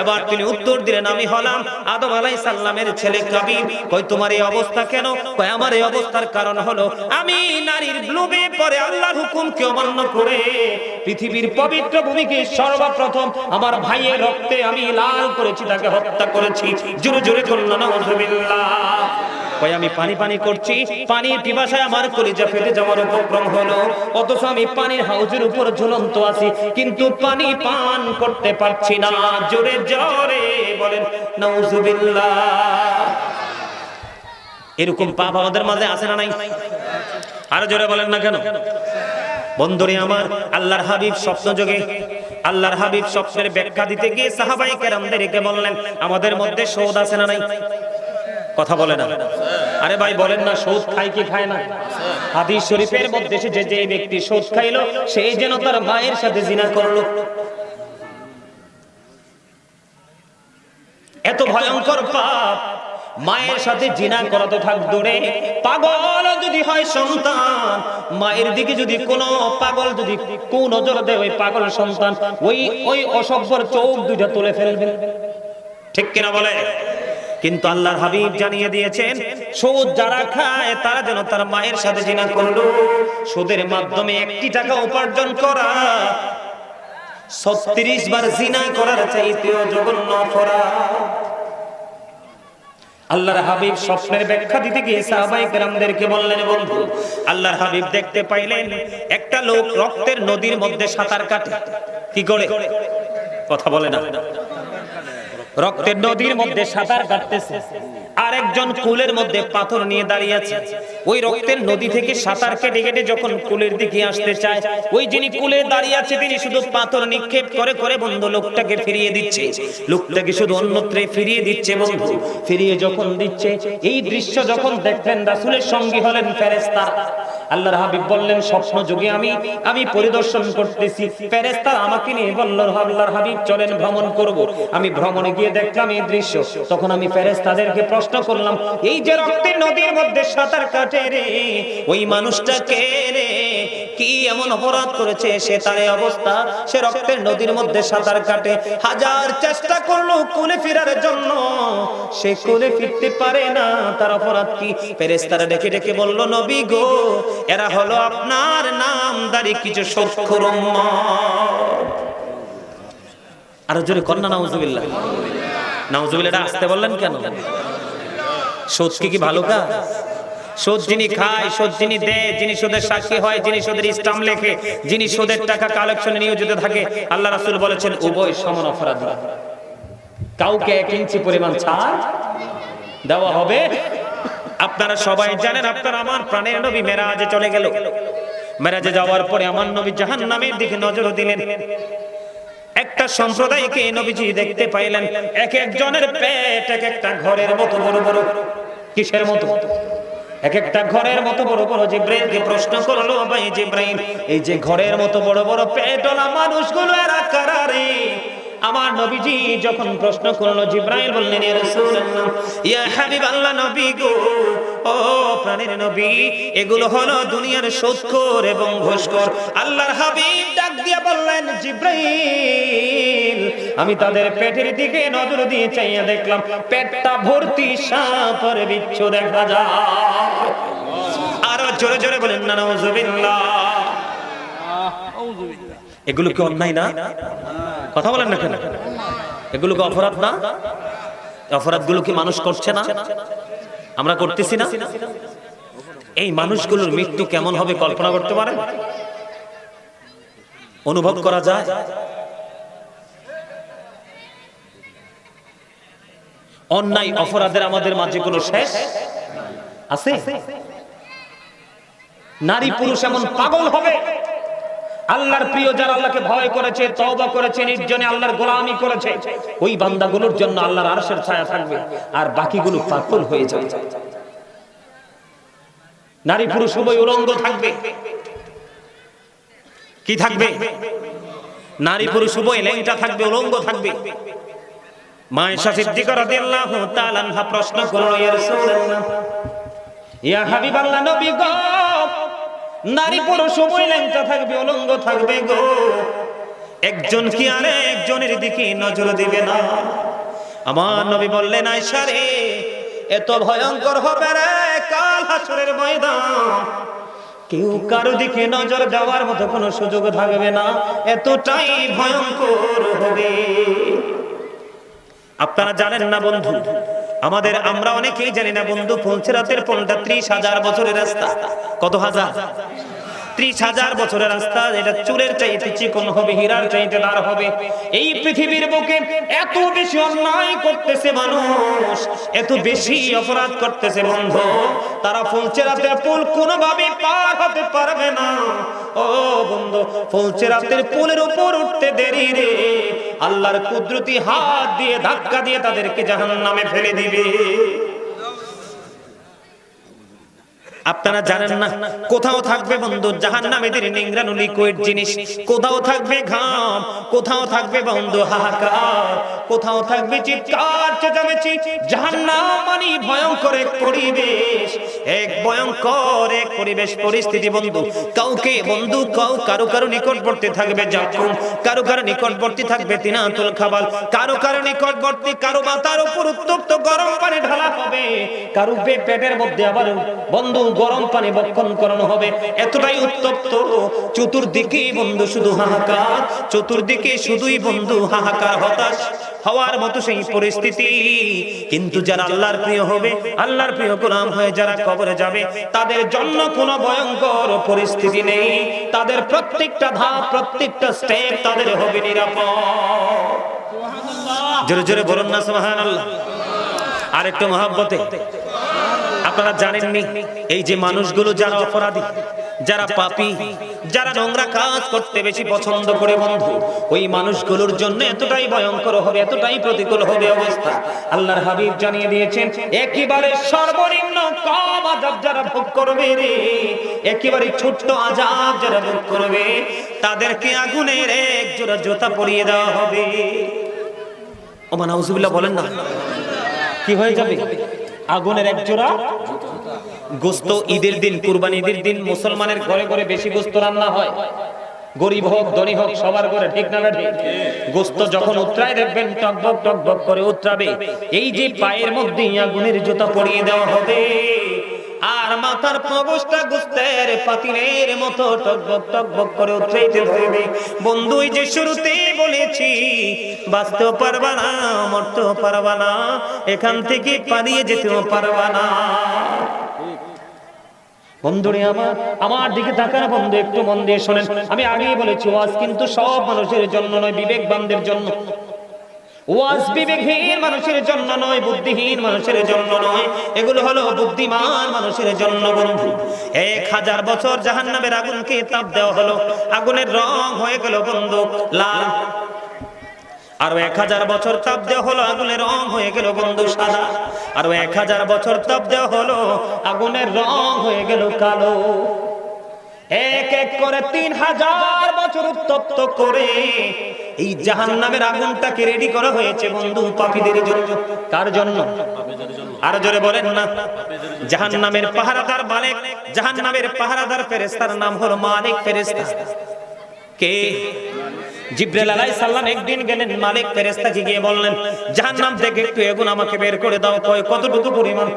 এবার তিনি উত্তর দিলেন, আমি হলাম আদম আলাইহিস সালামের ছেলে কাবিল। কই তোমার এই অবস্থা কেন? কই আমার এই অবস্থার কারণ হলো আমি নারীর লোভে পড়ে আল্লাহর হুকুমকে অমান্য করে পৃথিবীর পবিত্র ভূমিকে সর্বপ্রথম আমার ভাইয়ের রক্তে আমি লাল করেছি, তাকে হত্যা করেছি। জোরে জোরে বলুন নাউজুবিল্লাহ। কই আমি পানি পানি করছি, পানির পিপাসায় আমার কলিজা ফেটে যাওয়ার উপক্রম হলো, অথচ আমি পানির হাউজের উপর ঝুলন্ত আছি, কিন্তু পানি পান করতে পারছি না। জোরে জোরে বলেন নাউজুবিল্লাহ। এরকম পাপ আমাদের মাঝে আছে না নাই? আরো জোরে বলেন না কেন? বন্ধুরে আমার, আল্লাহর হাবিব স্বপ্নযোগে আল্লাহর হাবিব স্বপ্নের ব্যাখ্যা দিতে গিয়ে সাহাবায়ে কেরামদেরকে বললেন, আমাদের মধ্যে সুদ আছে না নাই? কথা বলে না। আরে ভাই বলেন না, সুদ খায় কি খায় না? হাদিস শরীফের মধ্যে এসেছে যে ব্যক্তি সুদ খাইলো সেই যেন তার মায়ের সাথে জিনা করলো। এত ভয়ঙ্কর পাপ। মায়ের সাথে জিনা করা তো থাক দূরে, পাগল যদি হয় সন্তান, মায়ের দিকে যদি কোনো পাগল যদি কোন নজর দেয়, ওই পাগল সন্তান ওই অসভ্যর চোখ দুইটা তুলে ফেলবে। ঠিক কিনা বলে? কিন্তু আল্লাহর হাবিব জানিয়ে দিয়েছেন সুদ যারা খায় তারা যেন তার মায়ের সাথে জিনা করলো। সুদের মাধ্যমে 1 টাকা উপার্জন করা 36 বার জিনা করার চাইতেও জঘন্য অপরাধ। আল্লাহর হাবিব স্বপ্নের ব্যাখ্যা দিতে গিয়ে সাহাবায়ে কেরামদেরকে বললেন, বন্ধু আল্লাহর হাবিব দেখতে পাইলেন একটা লোক রক্তের নদীর মধ্যে সাঁতার কাটে। কি করে? কথা বলে না। রক্তের নদীর মধ্যে সাঁতার কাটতেছে, আর একজন কুলের মধ্যে পাথর নিয়ে দাঁড়িয়ে আছে। ওই রক্তের নদী থেকে সাঁতার কেটে কেটে যখন কুলের দিকে আসতে চায়, ওই যিনি কুলে দাঁড়িয়ে আছে তিনি শুধু পাথর নিক্ষেপ করে করে বন্ধু লোকটাকে ফিরিয়ে দিচ্ছে। লোকটাকে শুধু অন্যত্রে ফিরিয়ে দিচ্ছে বন্ধু। ফিরিয়ে যখন দিচ্ছে, এই দৃশ্য যখন দেখলেন রাসূলের সঙ্গী হলেন ফেরেশতা। আল্লাহর হাবিব বললেন, স্বপ্ন যুগে আমি পরিদর্শন করতেছি, ফেরেশতা আমাকে নিয়ে বলল, আল্লাহর হাবিব চলেন ভ্রমণ করব। আমি ভ্রমণে গিয়ে দেখলাম এই দৃশ্য। তখন আমি ফেরেশতাদেরকে প্রশ্ন করলাম, এই যে রক্তের নদীর মধ্যে সাঁতার কাটে রে, ওই মানুষটা কে রে? কি এমন অপরাধ করেছে সে তার এই অবস্থা? সে রক্তের নদীর মধ্যে সাঁতার কাটে, হাজার চেষ্টা করলো কুলে ফেরার জন্য, সে কুলে ফিরতে পারে না। তার অপরাধ কি? ফেরেশতারা ডেকে ডেকে বলল, নবী গো, এরা হলো আপনার নামদারি কিছু সূক্ষ্ম উম্মত। আরো জোরে কন্না নাউজুবিল্লাহ। নাউজুবিল্লাহ আসতে বললেন কেন? সুদ কি ভালো কাজ? সুদ যিনি খায়, সুদ যিনি দেয়, যিনি সুদের সাক্ষী হয়, যিনি সুদের স্টাম্প লেখে, যিনি সুদের টাকা কালেকশনে নিয়োজিত থাকে, আল্লাহ রাসূল বলেছেন উভয় সমান অপরাধী। কাউকে 1 ইঞ্চি পরিমাণ ছাড় দেওয়া হবে। আপনারা সবাই জানেন, আপনারা আমার প্রাণের নবী মেরাজে চলে গেল। মেরাজে যাওয়ার পরে আমার নবী জাহান্নামের দিকে নজর দিলেন। একটা সম্প্রদায়কে নবীজি দেখতে পাইলেন, এক একজনের পেট এক একটা ঘরের মতো বড় বড়। কিসের মতো? এক একটা ঘরের মতো বড় বড়। জিবরাইলকে প্রশ্ন করলো, ভাই জিবরাইল, এই যে ঘরের মতো বড় বড় পেটওয়ালা মানুষগুলো এরা কারা রে? আমার নবীজি যখন প্রশ্ন করলো, জিবরাইল বললেন, ইয়া রাসূলুল্লাহ, ইয়া হাবিবাল্লাহ, নবী গো, ও প্রাণের নবী, এগুলো হলো দুনিয়ার সুদখোর এবং ঘুষখোর। আল্লাহর হাবিব ডাক দিয়ে বললেন, জিবরাইল, আমি তাদের পেটের দিকে নজর দিয়ে চাইয়া দেখলাম পেটটা ভর্তি সাপ আর বিচ্ছু দেখা যায়। আরো জোরে জোরে বলেন না নাউজুবিল্লাহ। এগুলো কি অন্যায় না? কথা বলেন না কেন? এগুলো কি অপরাধ না? অপরাধগুলো কি মানুষ করছে না? আমরা করতেছি না? এই মানুষগুলোর মৃত্যু কেমন হবে কল্পনা করতে পারেন? অনুভব করা যায়? অন্যায় অপরাধের আমাদের মাঝে কোনো শেষ আছে? নারী পুরুষ এমন পাগল হবে, আল্লাহর প্রিয় যারা আল্লাহকে ভয় করেছে, তওবা করেছে, নির্জনে আল্লাহর গোলামি করেছে, ওই বান্দাগুলোর জন্য আল্লাহর আরশের ছায়া থাকবে, আর বাকিগুলো পাগল হয়ে যাবে। নারী পুরুষ উভয় উলঙ্গ থাকবে। কি থাকবে? নারী পুরুষ উভয় ল্যাংটা থাকবে, উলঙ্গ থাকবে। মা আয়েশা সিদ্দিকা রাদিয়াল্লাহু তাআলা আনহা প্রশ্ন করল, ইয়া রাসূলুল্লাহ, ইয়া হাবিবাল্লাহ, নবী গো, নারী পুরুষ উভয় ল্যাংটা থাকবে, উলঙ্গ থাকবে গো, একজন কি আরে একজনের দিকে নজর দিবে না? আমার নবী বললেন, আয়েশা রে, এত ভয়ঙ্কর হবে রে কাল হাসরের ময়দান, কেউ কারো দিকে নজর দেওয়ার মতো কোনো সুযোগ থাকবে না, এতটাই ভয়ঙ্কর হবে। আপনারা জানেন না বন্ধু, আমরা অনেকেই জানি না বন্ধু, ফুলছেরাতের পোলটা 30,000 বছরের রাস্তা। কত হাজার? 30,000 বছরের রাস্তা। এটা চুলের চাইতে চিকন হবে, হীরার চাইতে দার হবে। এই পৃথিবীর বুকে এত বেশি অন্যায় করতেছে মানুষ, এত বেশি অপরাধ করতেছে বন্ধু, তারা ফুলছেরাতের পুল কোনোভাবে পার হতে পারবে না। ও বন্ধু, ফুলছেরাতের পুলের উপর উঠতে দেরি রে, আল্লাহর কুদরতি হাত দিয়ে ধাক্কা দিয়ে তাদেরকে জাহান্নামে ফেলে দিবে। আপনারা জানেন না, কোথাও থাকবে বন্ধু জাহান্নামীদের নিংড়ানো লিকুইড জিনিস, কোথাও থাকবে ঘাম, কোথাও থাকবে বন্ধু হাহাকার, কোথাও থাকবে চিৎকার চেঁচামেচি। জাহান্নাম পানি, ভয়ঙ্কর এক পরিবেশ, এক ভয়ঙ্কর এক পরিবেশ পরিস্থিতি বন্ধু। কাউকে বন্ধু কারো কারো নিকটবর্তী থাকবে জাকুম, কারো কারো নিকটবর্তী থাকবে তিনাতুল খাবাল, কারো কারো নিকটবর্তী কারো মাথার উপর উত্তপ্ত গরম পানি ঢালা হবে, কারো পেটের মধ্যে আবার বন্ধু গরম পানি বক্ষণ করানো হবে। এতটাই উত্তপ্ত, চতুর্দিকে বন্ধু শুধু হাহাকার, চতুর্দিকে শুধুই বন্ধু হাহাকার, হতাশ হওয়ার মতো সেই পরিস্থিতি। কিন্তু যারা আল্লাহর প্রিয় হবে, আল্লাহর প্রিয় গোলাম হয়ে যারা কবরে যাবে, তাদের জন্য কোনো ভয়ঙ্কর পরিস্থিতি নেই। তাদের প্রত্যেকটা ধাপ, প্রত্যেকটা স্টেপ তাদের হবে নিরাপদ। জোরে জোরে বলুন না সুবহানাল্লাহ। আরেকটু মহব্বতে, আপনারা জানেননি এই যে মানুষগুলো যারা অপরাধী, যারা পাপী, যারা নোংরা কাজ করতে বেশি পছন্দ করে বন্ধু, ওই মানুষগুলোর জন্য এতটাই ভয়ঙ্কর হবে, এতটাই প্রতিকূল হবে অবস্থা। আল্লাহর হাবিব জানিয়ে দিয়েছেন, একেবারে সর্বনিম্ন কম আযাব যারা ভোগ করবে রে, একেবারে ছোট্ট আযাব যারা ভোগ করবে, তাদেরকে আগুনের এক জোড়া জুতা পরিয়ে দেওয়া হবে। ওমা নাউজুবিল্লাহ বলেন না, কি হয়ে যাবে? আগুনের এক জোড়া গোস্ত। ঈদের দিন, কুরবানি ঈদের দিন মুসলমানের ঘরে ঘরে বেশি গোস্ত রান্না হয়, গরিব হোক ধনী হোক সবার ঘরে, ঠিক না ঠিক? গোস্ত যখন উতরায় দেখবেন টকবক টকবক করে উতরাবে, এই যে পায়ের মধ্যে আগুনের জুতা পরিয়ে দেওয়া হবে, আর মাথার প্রবেশটা গোস্তের পাতিলের মতো টকবক টকবক করে উতরাইতে থাকবে। বন্ধু এই যে শুরুতে বলেছি, বাঁচতেও পারবা না, মরতেও পারবা না, এখান থেকে পালিয়ে যেতেও পারবা না। বন্ধুরে আমার দিকে তাকান বন্ধু, একটু মন দিয়ে শোনেন। আমি আগেই বলেছি, ওয়াজ কিন্তু সব মানুষের জন্য নয়, বিবেকবানদের জন্য। ওয়াজ বিবেকহীন মানুষের জন্য নয়, বুদ্ধিহীন মানুষের জন্য নয়, এগুলো হলো বুদ্ধিমান মানুষের জন্য বন্ধু। 1000 বছর জাহান্নামের আগুনকে তাপ দেওয়া হলো, আগুনের রং হয়ে গেল বন্ধু লাল। আরো 1000 বছর তাপ দেওয়া হলো, আগুনের রং হয়ে গেল বন্ধু সাদা। আরো 1000 বছর তাপ দেওয়া হলো, আগুনের রং হয়ে গেল কালো। এক এক করে 3000 বছর উত্তপ্ত করে এই জাহান্নামের আগুনটাকে রেডি করা হয়েছে বন্ধু পাপীদের জন্য। কার জন্য? আর জোরে বলেন না। জাহান্নামের পাহারাদার মালিক, জাহান্নামের পাহারাদার ফেরেশতার নাম হলো মালিক ফেরেশতা। কে? জিবরাইল আলাইহিস সালাম একদিন গেলেন মালিক ফেরেশতাকে গিয়ে বললেন, জাহান্নাম থেকে একটু আগুন আমাকে বের করে দাও। কয় কতটুকু পরিমাণ?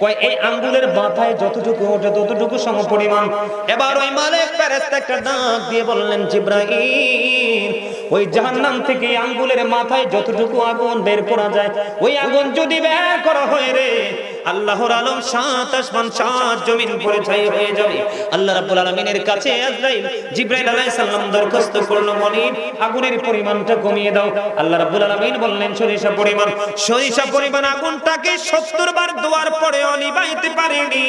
কয় এই আঙ্গুলের মাথায় যতটুকু ওঠে ততটুকু সম পরিমাণ। এবার ওই মালিক ফেরেশতা একটা ডাক দিয়ে বললেন, জিবরাইল, ওই জাহান্নাম থেকে আঙ্গুলের মাথায় যতটুকু আগুন বের করা যায়, ওই আগুন যদি বের করা হয় রে, আল্লাহর আলম 7 আসমান 7 জমিন পড়ে ছাই হয়ে যাবে। আল্লাহ রাব্বুল আলামিনের কাছে আজরাইল জিবরাইল আলাইহিস সালাম দরখাস্ত করলো, মনিব আগুনের পরিমাণটা কমিয়ে দাও। আল্লাহ রাব্বুল আলামিন বললেন, সরিষা পরিমাণ আগুনটাকে 70 বার দোয়ার পরে নিভাইতে পারেনি।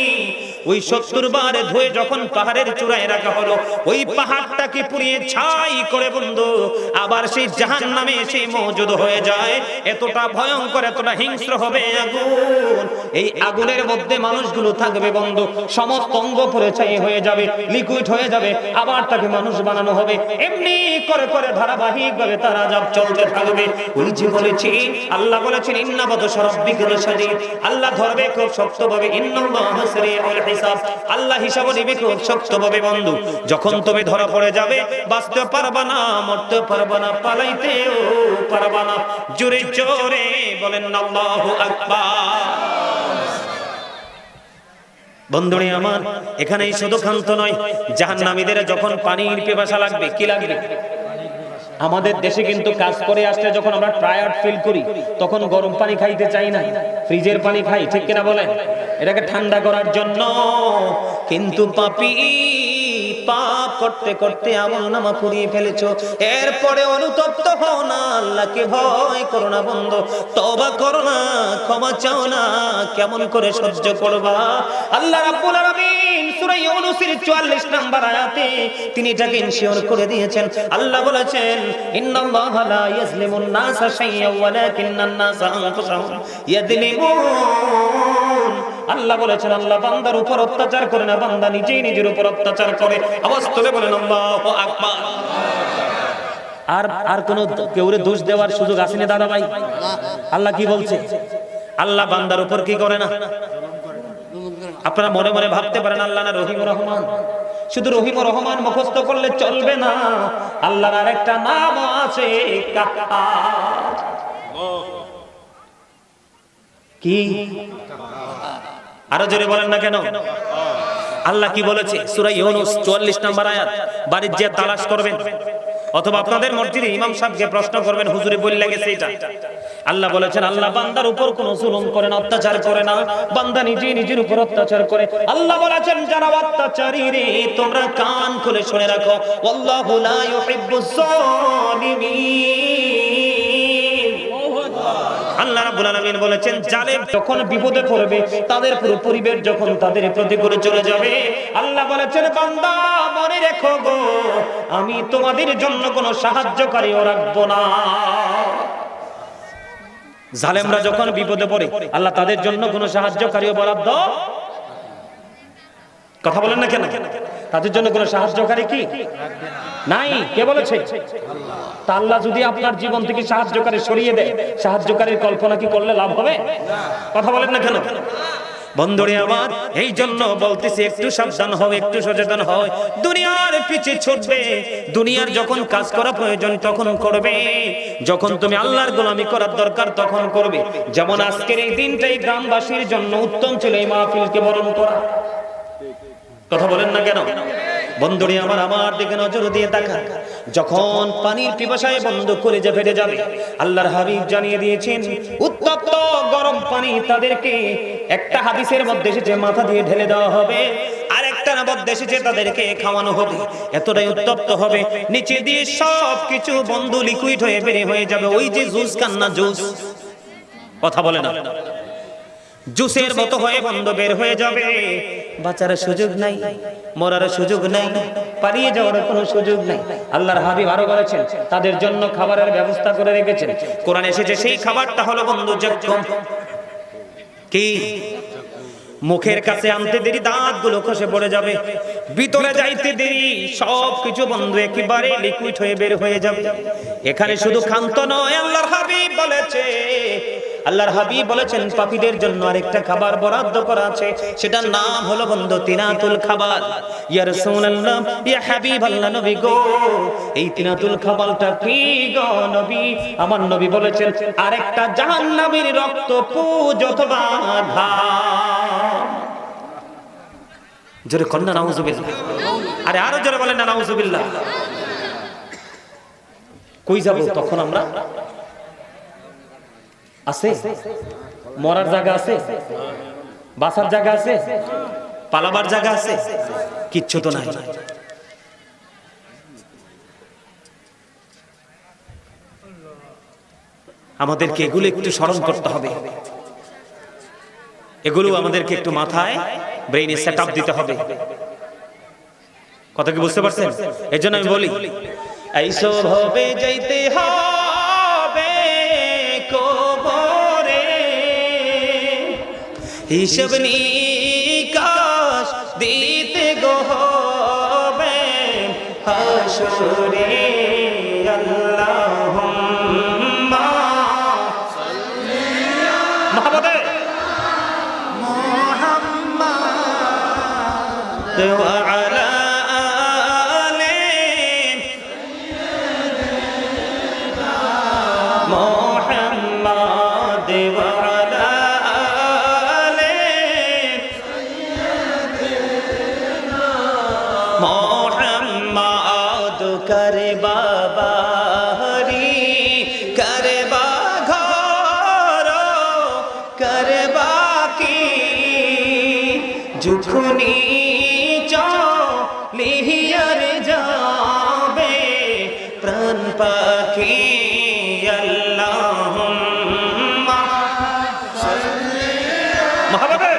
ওই 70 বার ধুয়ে যখন পাহাড়ের চূড়ায় রাখা হলো, ওই পাহাড়টাকে পুড়িয়ে ছাই করে বন্ধু আবার সেই জাহান্নামে এসে মওজুদ হয়ে যায়। এতটা ভয়ঙ্কর, এতটা হিংস্র হবে আগুন। এই আগুনের মধ্যে মানুষগুলো থাকবে বন্ধু, সমস্ত অঙ্গ পুড়ে ছাই হয়ে যাবে, লিকুইড হয়ে যাবে, আবার তাকে মানুষ বানানো হবে। এমনি করে করে ধারাবাহিকভাবে তার আযাব চলতে থাকবে। ওই যে বলেছি, আল্লাহ বলেছেন, ইন্না বাতশা রাব্বিকা লাশাদীদ, আল্লাহ ধরবে খুব শক্তভাবে, ইন্নাল্লাহা সারিউল হিসাব, আল্লাহ হিসাব নেবে খুব শক্তভাবে বন্ধু। যখন তুমি ধরা পড়ে যাবে, বাঁচতে পারবা না, মরতে পারবা না, পালাইতেও পারবা না। জোরে জোরে বলেন আল্লাহু আকবার। বন্ধুরে আমার, এখানেই শুধু ক্ষান্ত নয়, জাহান্নামীদের যখন পানির পিপাসা লাগবে, কি লাগবে? আমাদের দেশে কিন্তু কাজ করে আসলে যখন আমরা টায়ার্ড ফিল করি, তখন গরম পানি খাইতে চাই না, ফ্রিজের পানি খাই, ঠিক কিনা বলেন? এটাকে ঠান্ডা করার জন্য। কিন্তু পাপী, পাপ করতে করতে আমলনামা পুড়িয়ে ফেলেছো, এরপরে অনুতপ্ত হও না, আল্লাহকে ভয় করো না বন্ধু, তওবা করো না, ক্ষমা চাও না, কেমন করে সহ্য করবা? আল্লাহ রাব্বুল আলামিন সূরা ইউনূসের 44 নম্বর আয়াতে তিনি এটাকে ইনশিওর করে দিয়েছেন। আল্লাহ বলেছেন, ইন্নাল্লাহা লা ইয়াজলিমুন নাসা শাইয়্যান ওয়ালাকিন্নান নাসা আনফুসাহুম ইয়াজলিমুন। আল্লাহ বলেছেন, আল্লাহ বান্দার উপর অত্যাচার করে না, বান্দা নিজেই নিজের উপর অত্যাচার করে। আওয়াজ তুলে বলেন আল্লাহু আকবার। আর কোন কেউরে দোষ দেওয়ার সুযোগ আছে না দাদা ভাই? আল্লাহ কি বলছে? আল্লাহ বান্দার উপর কি করে না? আপনারা মনে মনে ভাবতে পারেন আল্লাহ না রহিম রহমান। শুধু রহিম রহমান মুখস্থ করলে চলবে না, আল্লাহর আরেকটা নাম আছে কাহ্হার। কি? আরো জোরে বলেন না কেন? আল্লাহ কি বলেছে সূরা ইউনূস 44 নম্বর আয়াত, বাড়ির যে তালাশ করবেন অথবা আপনাদের মসজিদে ইমাম সাহেবকে প্রশ্ন করবেন, হুজুরে বললে গেছে এটা। আল্লাহ বলেছেন আল্লাহ বান্দার উপর কোনো জুলুম করে না, অত্যাচার করে না, বান্দা নিজেই নিজের উপর অত্যাচার করে। আল্লাহ বলেছেন যারা অত্যাচারী রে তোমরা কান খুলে শুনে রাখো, আল্লাহু লা ইউহিব্বুজ জালিমিন। আল্লাহ রাব্বুল আলামিন বলেছেন জালেম যখন বিপদে পড়বে, তাদের পুরো পরিবার যখন তাদের প্রতি করে চলে যাবে, আল্লাহ বলেছেন বান্দা মনে রেখো গো আমি তোমাদের জন্য কোনো সাহায্যকারীও রাখবো না। জালেমরা যখন বিপদে পড়ে আল্লাহ তাদের জন্য কোনো সাহায্যকারীও বরাদ্দ, কথা বলেন না কেন? তাদের জন্য কোনো সাহায্যকারী কি নাই? কে বলেছে? তা আল্লাহ যদি আপনার জীবন থেকে সাহায্যকারী সরিয়ে দেয়, সাহায্যকারীর কল্পনা কি করলে লাভ হবে? কথা বলেন না কেন? বন্ধুরে আমার, এই জন্য বলতেছি একটু সাবধান হও, একটু সচেতন হও। দুনিয়ার পিছে ছুটবে, দুনিয়ার যখন কাজ করা প্রয়োজন তখন করবে, যখন তুমি আল্লাহর গোলামি করার দরকার তখন করবে। যেমন আজকের এই দিনটাই গ্রামবাসীর জন্য উত্তম ছিল এই মাহফিলকে বরণ করা। কথা বলেন না কেন? বন্ধুরে আমার, আমার দিকে নজর দিয়ে তাকান। যখন পানির পিপাসায় বন্ধ করে যে ফেটে যাবে, আল্লাহর হাবিব জানিয়ে দিয়েছেন উত্তপ্ত গরম পানি তাদেরকে একটা হাদিসের মধ্যে এসেছে মাথা দিয়ে ঢেলে দেওয়া হবে, আর একটা মধ্যে এসেছে তাদেরকে খাওয়ানো হবে। এতটাই উত্তপ্ত হবে নিচে দিয়ে সব কিছু বন্ধ লিকুইড হয়ে বের হয়ে যাবে। ওই যে জুস কান্না জুস, কথা বলে না, জুসের মতো হয়ে বন্ধ বের হয়ে যাবে। বাঁচার সুযোগ নাই, মরার সুযোগ নাই, পালিয়ে যাওয়ার কোনো সুযোগ নাই। আল্লাহর হাবিব আরো বলেছেন তাদের জন্য খাবারের ব্যবস্থা করে রেখেছেন। কোরআনে এসেছে সেই খাবারটা হলো বন্ধু যজ্ঞম। কি? মুখের কাছে আনতে দেরি দাঁতগুলো খসে পড়ে যাবে, ভিতরে যাইতে দেরি সব কিছু বন্ধু একেবারে লিকুইড হয়ে বের হয়ে যাবে। এখানে শুধু ক্ষান্ত নয়, আল্লাহর হাবিব বলেছে, আল্লাহর হাবিব বলেছেন পাপীদের জন্য আরেকটা খাবার বরাদ্দ করা আছে, সেটার নাম হলো বন্ধু তিনাতুল খাবার। ইয়া রাসূলুল্লাহ, ইয়া হাবিবাল্লাহ, নবী গো এই তিনাতুল খাবারটা কি গো নবী? আমার নবী বলেছেন আরেকটা জাহান্নামীর রক্ত পুজ অথবা ঘাম। জোরে কন্না নাউজুবিল্লাহ। আরে আরো জোরে বলেন না নাউজুবিল্লাহ। কই যাব তখন আমরা? আছে মরার জায়গা আছে, বাসার জায়গা আছে, পালাবার জায়গা আছে, কিচ্ছু তো নাই। আমাদেরকে এগুলো একটু স্মরণ করতে হবে, এগুলো আমাদেরকে একটু মাথায় ব্রেইনে সেট আপ দিতে হবে। কথা কি বুঝতে পারছেন? এর জন্য আমি বলি এইসব হবে যাইতে হবে কবরে, হিসাব নিকাশ দিতে গো হবে হাসরে। আল্লাহুম্মা সাল্লি আলা মুহাম্মাদ ওয়া আলা আলি মুহাম্মাদ ওয়া আলা আলি মুহাম্মাদ। করে বাবা হরি করে বা ঘর করে বাকি যুখনি লিহিয়ার যাবে প্রাণ পাখি। আল্লাহুম্মা সাল্লি আলা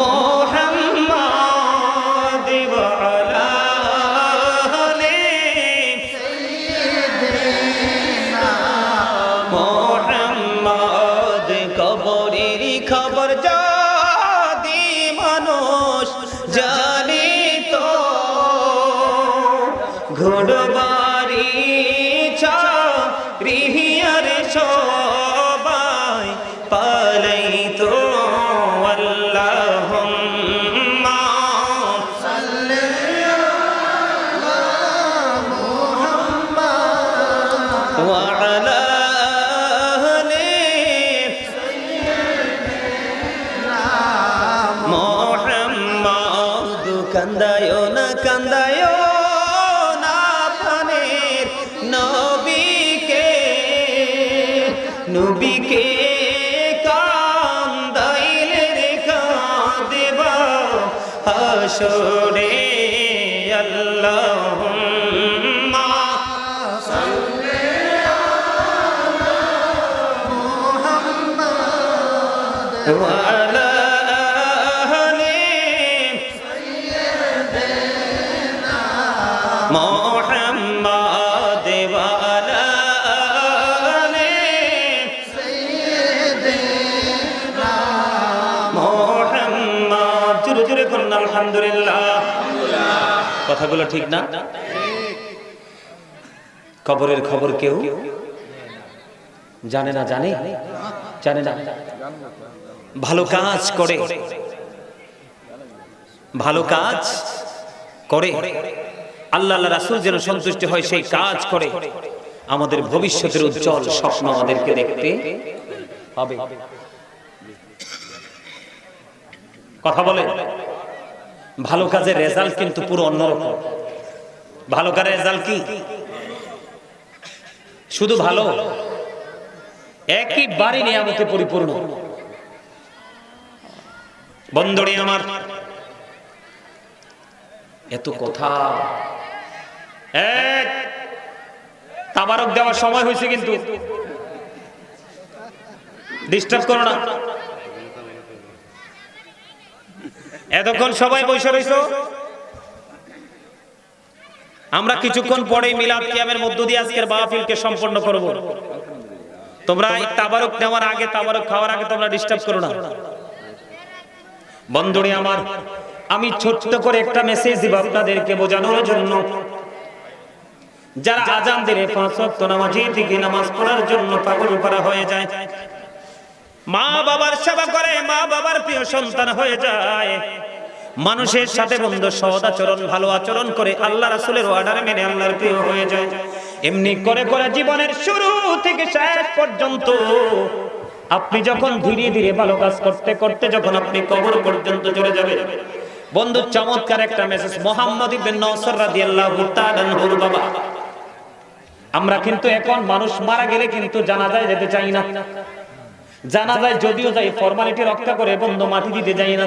মুহাম্মাদ ওয়া আলা আলি সাইয়্যিদিনা মুহাম্মাদ। কবরের খবর যদি মানুষ জানিত, ঘোড়বাড়ি চারিয়ার সবাই কান্দায়ো না প্রাণের নবীকে নবীকে কান্দাইলে রে কাঁদেবা হাসরে আল্লাহুম্মা সাল্লি আলা মুহাম্মাদ ওয়া আলা আলি সাইয়্যিদিনা মুহাম্মাদ ওয়া আলা আলি সাইয়্যিদিনা মুহাম্মাদ। জোরে জোরে করুন আলহামদুলিল্লাহ। কথাগুলো ঠিক না? কবরের খবর কেউ জানে না? জানে না? ভালো কাজ করে আল্লাহ রাসূল যেন সন্তুষ্ট হয় সেই কাজ করে আমাদের ভবিষ্যতের উজ্জ্বল স্বপ্ন আমাদেরকে দেখতে হবে। কথা বলে ভালো কাজের রেজাল্ট কিন্তু পুরো অন্যরকম। ভালো কাজের রেজাল্ট কি? শুধু ভালো, একইবারে নিয়ামতে পরিপূর্ণ। বন্ধুরে আমার, এত কথা, এক তাবারক দেওয়ার সময় হয়েছে, কিন্তু ডিস্টার্ব করো না। এতক্ষণ সবাই বসে রইছো, আমরা কিছুক্ষণ পরে মিলাদ কিয়ামের মধ্য দিয়ে আজকের মাহফিলকে সম্পন্ন করব। তোমরা এই তাবারক নেওয়ার আগে, তাবারক খাওয়ার আগে তোমরা ডিস্টার্ব করো না। বন্ধুরে আমার, আমি ছোট্ট করে একটা মেসেজ দিব আপনাদেরকে বোঝানোর জন্য। যারা আজান দিলে 5 ওয়াক্ত নামাজি থেকে নামাজ পড়ার জন্য পাগল করা হয়ে যায়, মা বাবার সেবা করে, মা বাবার প্রিয় সন্তান হয়ে যায়, মানুষের সাথে বন্ধু সৎ আচরণ, ভালো আচরণ করে আল্লাহ রাসূলের অর্ডার মেনে আল্লাহর প্রিয় হয়ে যায়। এমনি করে করে জীবনের শুরু থেকে শেষ পর্যন্ত আপনি যখন ধীরে ধীরে ভালো কাজ করতে করতে যখন আপনি কবর পর্যন্ত চলে যাবেন, বন্ধু চমৎকার একটা মেসেজ। মুহাম্মদ ইবনে নসর রাদিয়াল্লাহু তাআলা আনহুর বাবা। আমরা কিন্তু এখন মানুষ মারা গেলে কিন্তু জানাজায় যেতে চাই না। জানাজায় যদিও যাই, ফরমালিটি রক্ষা করে বন্ধু মাটি দিতে যাই না।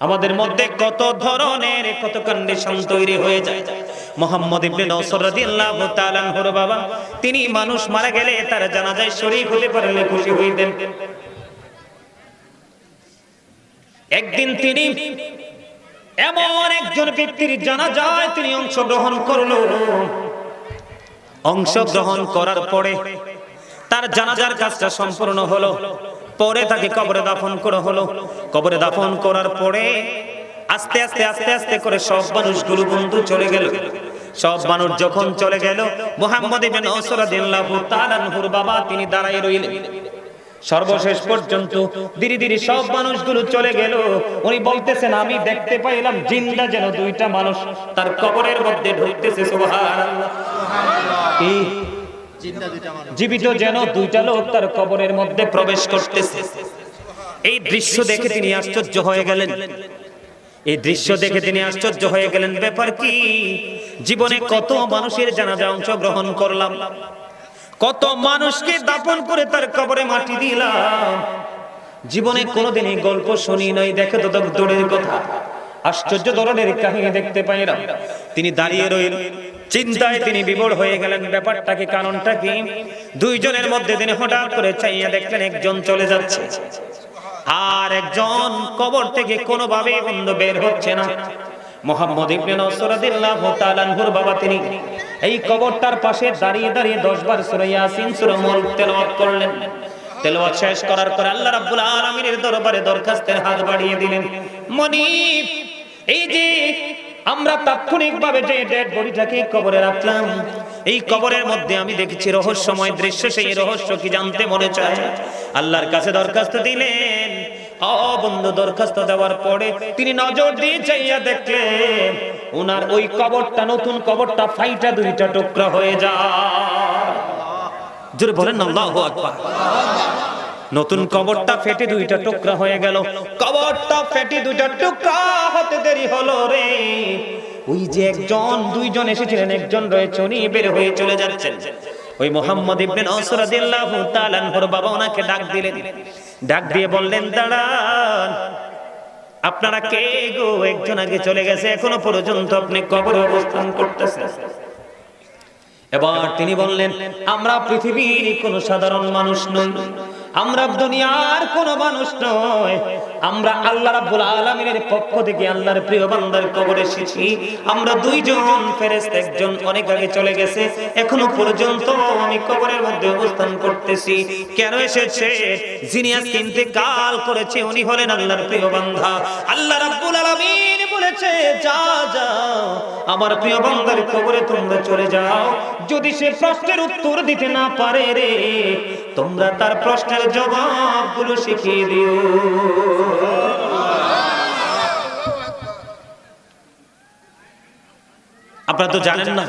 আমাদের মধ্যে কত ধরনের কত কন্ডিশন তৈরি হয়ে যায়। মুহাম্মদ ইবনে নসর রাদিয়াল্লাহু তাআলা আনহুর বাবা, তিনি মানুষ মারা গেলে তার জানাজায় শরীক হতে পারলে খুশি হইতেন। একদিন তিনি এমন একজন ব্যক্তির জানাজায় তিনি অংশগ্রহণ করলো। অংশগ্রহণ করার পরে তার জানাজার কাজটা সম্পূর্ণ হলো। পরে তাকে কবরে দাফন করা হলো। কবরে দাফন করার পরে আস্তে আস্তে আস্তে আস্তে করে সব মানুষগুলো বন্ধু চলে গেল। সব মানুষ যখন চলে গেল, মুহাম্মদ ইবনে নসর রাদিয়াল্লাহু তাআলা আনহুর বাবা তিনি দাঁড়ায় রইলেন। সর্বশেষ পর্যন্ত ধীরে ধীরে সব মানুষগুলো চলে গেল। উনি বলতেছেন, আমি দেখতে পাইলাম জিন্দা যেন দুইটা মানুষ তার কবরের মধ্যে ঢুকতেছে। সুবহানাল্লাহ। কি জীবিত যেন দুইটা লোক তার কবরের মধ্যে প্রবেশ করতেছে। এই দৃশ্য দেখে তিনি আশ্চর্য হয়ে গেলেন। ব্যাপার কি? জীবনে কত মানুষের জানাজা অংশগ্রহণ করলাম, কত মানুষকে দাফন করে তার কবরে মাটি দিলাম, জীবনে কোনোদিনই গল্প শুনি নাই, দেখে তো দূরের কথা, আশ্চর্য ধরনের কাহিনী দেখতে পাইলাম। তিনি দাঁড়িয়ে রইলেন, চিন্তায় তিনি বিভোর হয়ে গেলেন। ব্যাপারটা কি? কারণটা কি? দুইজনের মধ্যে তিনি হঠাৎ করে চাইয়া দেখলেন একজন চলে যাচ্ছে, আর একজন কবর থেকে কোনোভাবে বন্ধ বের হচ্ছে না। মুহাম্মদ ইবনে নসর রাদিয়াল্লাহু তাআলা আনহুর বাবা তিনি এই কবরটার পাশে দাঁড়িয়ে দাঁড়িয়ে 10 বার সূরা ইয়াসিন সূরা মুলক তেলাওয়াত করলেন। তেলাওয়াত শেষ করার পর আল্লাহ রাব্বুল আলামিনের দরবারে দরখাস্তের হাত বাড়িয়ে দিলেন, মনিব, এই যে আমরা তাৎক্ষণিকভাবে যে ডেড বডিটাকে কবরে রাখলাম, এই কবরের মধ্যে আমি দেখেছি রহস্যময় দৃশ্য। সেই রহস্য কি জানতে মনে চায়? আল্লাহর কাছে দরখাস্ত দিলেন। বন্ধু দরখাস্ত দেওয়ার পরে তিনি নজর দিয়ে চাইয়া দেখলেন ওনার ওই কবরটা, নতুন কবরটা ফাইটা দুইটা টুকরা হয়ে যায়। জোরে বলেন আল্লাহু আকবার। নতুন কবরটা ফেটে দুইটা টুকরা হয়ে গেল। কবরটা ফেটে দুইটা টুকরা হতে দেরি হলো রে, ওই যে একজন দুইজন এসেছিলেন, একজন রয়েছে উনি বের হয়ে চলে যাচ্ছেন। ওই মুহাম্মদ ইবনে নসর রাদিয়াল্লাহু তাআলা আনহুর বাবা ওনাকে ডাক দিলেন, ডাক দিয়ে বললেন দাঁড়ান, আপনারা কে গো? একজন আগে চলে গেছে, এখনো পর্যন্ত আপনি কবরে অবস্থান করতেছেন। এবার তিনি বললেন, আমরা পৃথিবীর কোন সাধারণ মানুষ নই, আমরা দুনিয়ার কোন মানুষ নয়, আমরা আল্লাহ রাব্বুল আলামিনের পক্ষ থেকে আল্লাহর প্রিয় বান্দার কবরে এসেছি। আমরা দুইজন ফেরেশতা, একজন অনেক আগে চলে গেছে, এখনো পর্যন্ত আমি কবরের মধ্যে অবস্থান করতেছি। কেন এসেছে? যিনি আজকে ইন্তেকাল করেছে উনি হলেন আল্লাহর প্রিয় বান্দা। আল্লাহ রাব্বুল আলামিন বলেছে, যাও যাও আমার প্রিয় বান্দার কবরে তোমরা চলে যাও, যদি সে প্রশ্নের উত্তর দিতে না পারে রে, তোমরা তার প্রশ্নের জবাবগুলো শিখিয়ে দিও। আপনারা তো জানেন না,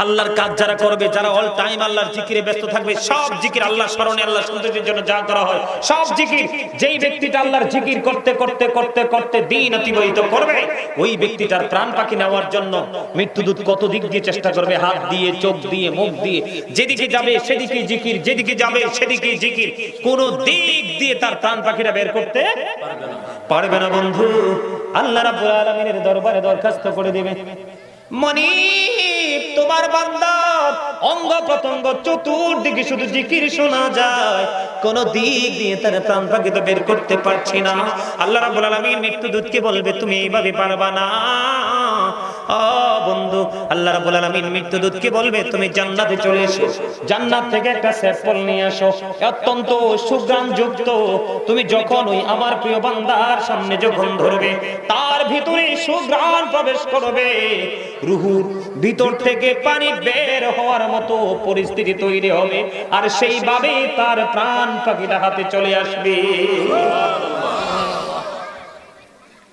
আল্লাহর কাজ যারা করবে, যারা অল টাইম আল্লাহর জিকিরে ব্যস্ত থাকবে, সব জিকির আল্লাহর স্মরণে, আল্লাহর সন্তুষ্টির জন্য যা করা হয় সব জিকির, যেই ব্যক্তিটা আল্লাহর জিকির করতে করতে করতে করতে দিন অতিবাহিত করবে, ওই ব্যক্তিটার প্রাণ পাখি নেওয়ার জন্য মৃত্যুদূত কত দিক দিয়ে চেষ্টা করবে, হাত দিয়ে, চোখ দিয়ে, মুখ দিয়ে, যেদিকে যাবে সেদিকে জিকির, যেদিকে যাবে সেদিকে জিকির, কোন দিক দিয়ে তার প্রাণ পাখিটা বের করতে পারবে না। বন্ধু, আল্লাহ রাব্বুল আলামিনের দরবারে দরখাস্ত করে দিবে, মনিব তোমার বান্দার অঙ্গ প্রত্যঙ্গ চতুর্দিকে শুধু জিকির শোনা যায়, কোন দিক দিয়ে তার প্রাণ পাখি তো বের করতে পারছি না। আল্লাহ রাব্বুল আলামিন মৃত্যুদূতকে বলবে, তুমি এইভাবে পারবা না। বন্ধু, আল্লাহ রাব্বুল আলামিন মৃত্যুদূতকে বলবে, তুমি জান্নাতে চলে এসো, জান্নাত থেকে একটা স্যাম্পল নিয়ে আসো, অত্যন্ত সুঘ্রাণ যুক্ত। তুমি যখন ওই আমার প্রিয় বান্দার সামনে যখন ধরবে, তার ভিতরে সুঘ্রাণ প্রবেশ করবে, রুহুর ভিতর থেকে পানি বের হওয়ার মতো পরিস্থিতি তৈরি হবে, আর সেইভাবে তার প্রাণ পাখিটা হাতে চলে আসবে।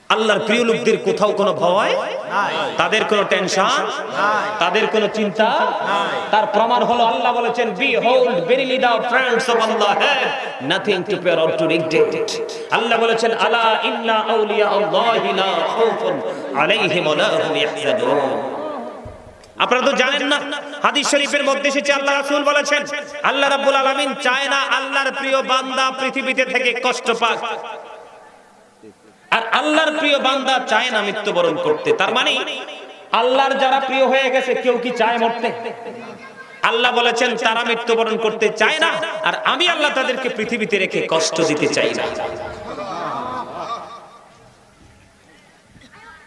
আল্লাহর প্রিয় লোকদের কোথাও কোনো ভয় নাই, তাদের কোনো টেনশন নাই, তাদের কোনো চিন্তা নাই। তার প্রমাণ হলো আল্লাহ বলেছেন, behold verily the friends of Allah have nothing to fear or to regret। আল্লাহ বলেছেন, আলা ইন্না আউলিয়া আল্লাহি লা খাউফুন আলাইহিম ওয়া লা হুম ইয়াহজানুন। আপনারা তো জানেন না, হাদিস শরীফের মধ্যে এসেছে, আল্লাহ রাসূল বলেছেন, আল্লাহ রাব্বুল আলামিন চায় না আল্লাহর প্রিয় বান্দা পৃথিবীতে থেকে কষ্ট পাক, আর আল্লাহর প্রিয় বান্দা চায় না মৃত্যুবরণ করতে। তার মানে আল্লাহর যারা প্রিয় হয়ে গেছে, কেউ কি চায় মরতে? আল্লাহ বলেছেন তারা মৃত্যুবরণ করতে চায় না, আর আমি আল্লাহ তাদেরকে পৃথিবীতে রেখে কষ্ট দিতে চাই না।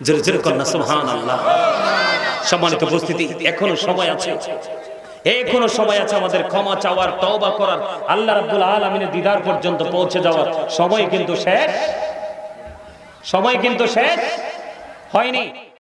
জোরে জোরে কন্যা সুবহানাল্লাহ। সম্মানিত উপস্থিতি, এখনো সময় আছে, এখনো সময় আছে আমাদের ক্ষমা চাওয়ার, তওবা করার, আল্লাহ রাব্বুল আলামিনের দিদার পর্যন্ত পৌঁছে যাওয়ার। সময় কিন্তু শেষ, সময় কিন্তু শেষ হয়নি।